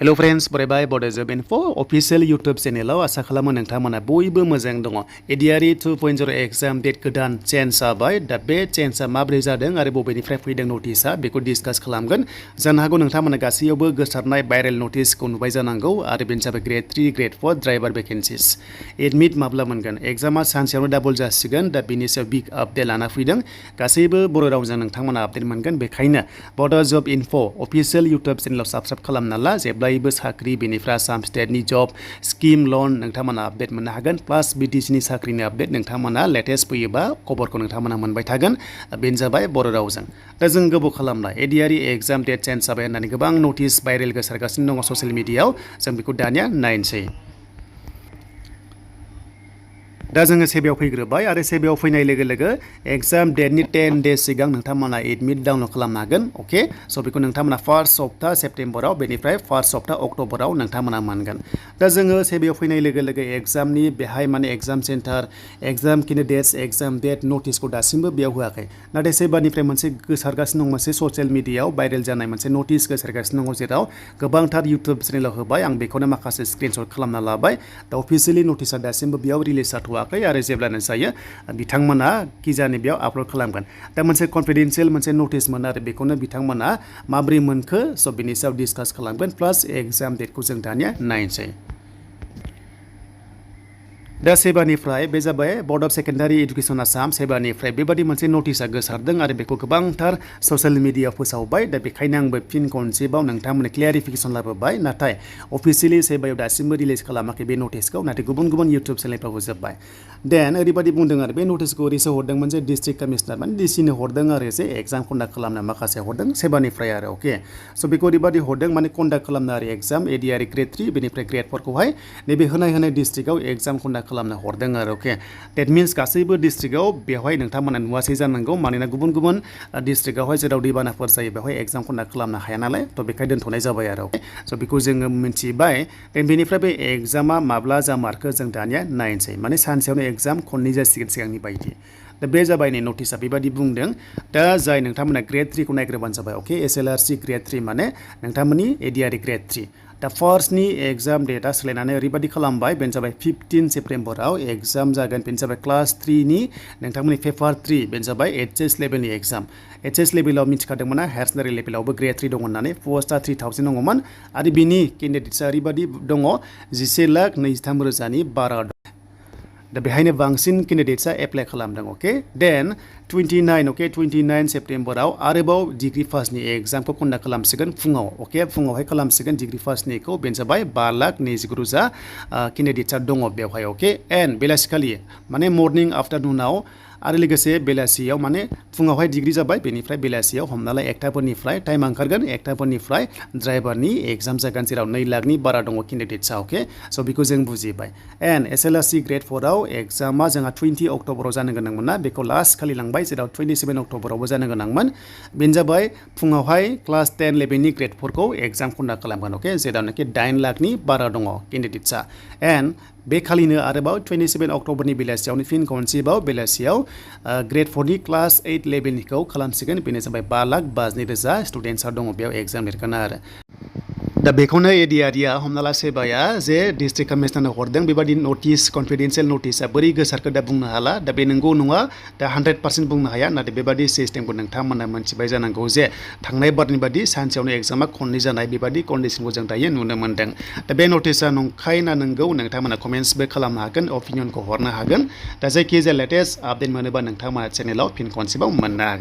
Hello friends, bye Bodo Gr.4 official YouTube channel आसा खालामो नोंथांमोना बयबो मोजां दङ। ADRE 2.0 exam date गोदान चेन्ज जाबाय। दा बे चेन्जआ माबोरै जादों आरो बबेनिफ्राय फैदों नटिसआ बेखौ डिसकास खालामगोन। जानो हागौ नोंथांमोना गासैयावबो गोसारनाय भाइरेल नटिसखौ नुबाय जानांगौ आरो बेनो जाबाय Gr.3 Gr.4 ड्राइभार भेकेन्सिस। एडमिट माब्ला मोनगोन? एग्जामा सानसेयावनो डाबल जासिगोन। दा बेनि सायाव बिग आपडेट लाना फैदों। गासैबो बर' रावजों नोंथांमोना आपडेट मोनगोन। बेखायनो Bodo जब इनफो अफिशियेल YouTube चेनेलाव साबस्क्राइब खालामना ला। जेब्लायबो साख्रि बेनिफ्राय आसाम स्टेटनि जब स्किम लन नोंथांमोना आपडेट मोननो हागोन। प्लास BTC नि साख्रिनि आपडेट नोंथांमोना लेटेस्ट फैयोबा खबरखौ नोंथांमोना मोनबाय थागोन। बेनो जाबाय बर' रावजों। दा जों गोबाव खालामनाय ADRE एग्जाम डेट चेन्ज जाबाय होननानै गोबां नटिस भाइरेल गोसारगासिनो दङ ससियेल मिडियायाव। जों बेखौ दानिया नायनोसै। दा जोङो सेबेयाव फैग्रोबाय आरो सेबेयाव फैनाय लोगो लोगो एग्जाम डेटनि 10 डेज सिगां नोंथांमोना एडमिट डाउनलड खालामनो हागोन। अके स' बेखौ नोंथांमोना फार्स्ट सप्ता सेप्तेम्बराव बेनिफ्राय फार्स्ट सप्ता अक्ट'बराव नोंथांमोना मोनगोन। दा जोङो सेबेयाव फैनाय लोगो लोगो एग्जामनि बेहाय माने exam centre exam candidates exam date नटिसखौ दासिमबो बेयाव होआखै। नाथाय सेबानिफ्राय मोनसे गोसारगासिनो दं मोनसे ससियेल मिडियायाव भाइरेल जानाय मोनसे नटिस गोसारगासिनो दङ जेराव गोबांथार इउटुब चेनेलाव होबाय। आं बेखौनो माखासे स्क्रिनशट खालामना लाबाय। दा अफिसियेलि नटिसआ दासिमबो बेयाव रिलिज जाथ'वा आरो जेब्लानो जायो बिथांमोना किजानि बेयाव आपल'ड खालामगोन। दा मोनसे कनफिडेन्शियेल मोनसे नटिस मोनो आरो बेखौनो बिथांमोना माबोरै मोनखो स' बिनि सायाव डिसकास खालामगोन। प्लास एग्जाम डेटखौ जों दानिया नायनोसै। दा सेबानिफ्राय बे जाबाय board of secondary education Assam सेबानिफ्राय बेबादि मोनसे नटिसआ गोसारदों आरो बेखौ गोबांथार ससियेल मिडियायाव फोसावबाय। दा बेखायनो आंबो फिन खनसेबाव नोंथांमोननो क्लियारिफिकेसन लाबोबाय। नाथाय अफिसियेलि सेबायाव दासिमबो रिलिज खालामाखै बे नटिसखौ। नाथाय गुबुन गुबुन इउटुब चेनेलफ्राव होजोब्बाय। देन ओरैबायदि बुंदों आरो बे नटिसखौ ओरैसो हरदोंमोन जे डिस्ट्रिक्ट कमिशनार माने DCनो हरदों आरो जे एग्जाम कन्डाक्ट खालामनो माखासे हरदों सेबानिफ्राय आरो अके स' बेखौ ओरैबायदि हरदों माने कन्डाक्ट खालामनो आरो एग्जाम ADRE Gr.3 बेनिफ्राय Gr.4 खौहाय नैबे होनाय डिस्ट्रिक्टआव एग्जाम कन्डाक्ट खालामनो हरदों आरो अके डेट मिन्स गासैबो डिस्ट्रिक्टआव बेवहाय नोंथांमोना नुवासै जानांगौ मानोना गुबुन गुबुन डिस्ट्रिक्टआवहाय जेराव दैबानाफोर जायो बेवहाय एग्जाम कन्डाक्ट खालामनो हाया नालाय थ' बेखाय दोनथ'नाय जाबाय आरो स' बेखौ जोङो मिन्थिबाय। बेनिफ्राय बे एग्जामा माब्ला जामारखो जों दानिया नायनोसै। माने सानसेयावनो एग्जाम खननै जासिगोन सिगांनि बायदि। दा बे जाबाय नै नटिसआ बेबायदि बुंदों। दा जाय नोंथांमोना Gr.3 खौ नायग्रोबानो जाबाय अके SLRC Gr.3 माने नोंथांमोननि ADRE Gr.3। दा फार्स्टनि एग्जाम डेटआ सोलायनानै ओरैबायदि खालामबाय बेनो जाबाय 15 सेप्तेम्बराव एग्जाम जागोन। बेनो जाबाय क्लास 3 नि नोंथांमोननि पेपार 3 बेनो जाबाय HS लेभेलनि एग्जाम। HS लेभेलाव मिथिखादोंमोन ना हायार सेकेन्डारि लेभेलावबो Gr.3 दङ होननानै पस्टआ 3000 दङमोन आरो बिनि केन्डिडेट्सआ ओरैबायदि दङ 11,23,000 दं। दा बेहायनो बांसिन केन्डिडेट्सआ एप्लाइ खालामदों अके देन 29 सेप्तेम्बराव आरोबाव डिग्री फार्स्टनि एग्जामखौ कन्डाक्ट खालामसिगोन फुङाव अके फुङावहाय खालामसिगोन डिग्री फार्स्टनिखौ बेनो जाबाय 5,29,000 केन्डिडेट्सआ दङ बेवहाय अके एन्ड बेलासिखालि माने मर्निं आफ्टारनुनाव आरो लोगोसे बेलासियाव माने फुङावहाय डिग्री जाबाय बेनिफ्राय बेलासियाव हमना ला 1टाफोरनिफ्राय टाइम ओंखारगोन 1टाफोरनिफ्राय ड्राइभारनि एग्जाम जागोन जेराव 2,00,000नि बारा दङ केन्डिडेट्सआ अके स' बेखौ जों बुजिबाय। एन्ड SLRC Gr.4 आव एग्जामा जोंहा 20 अक्ट'बराव जानो गोनांमोन ना बेखौ लास्ट खालि लांबाय जेराव 27 अक्ट'बरावबो जानो गोनांमोन। बेनो जाबाय फुङावहाय क्लास 10 लेभेलनि Gr.4 खौ एग्जाम कन्डाक्ट खालामगोन अके जेरावनाखि 9,00,000नि बारा दङ केन्डिडेट्सआ। एन्ड बे खालिनो आरोबाव 27 अक्ट'बरनि बेलासियावनो फिन खनसेबाव बेलासियाव Gr.4 नि क्लास 8 लेभेलनिखौ खालामसिगोन बेनो जाबाय 5,52,000 स्टुडेन्टसा दङ बेयाव एग्जाम लिरगोन आरो। दा बेखौनो ADREआ हमना ला सेबाया जे डिस्ट्रिक्ट कमिशनारनो हरदों बेबादि नटिस कनफिडेन्शियेल नटिसआ बोरै गोसारखो दा बुंनो हाला। दा बे नंगौ नङा दा 100% बुंनो हाया। नाथाय बेबादि सिस्टेमखौ नोंथांमोना मोनथिबाय जानांगौ जे थांनाय बारनि बादि सानसेयावनो एग्जामा खननै जानाय बेबादि कन्डिसनखौ जों दायो नुनो मोन्दों। दा बे नटिसआ नंखाय ना नंगौ नोंथांमोना कमेन्ट्सबो खालामनो हागोन अपिनियनखौ हरनो हागोन। दा जायखिजाया लेटेस्ट आपडेट मोनोबा नोंथांमोना चेनेलाव फिन खनसेबाव मोननो हागोन।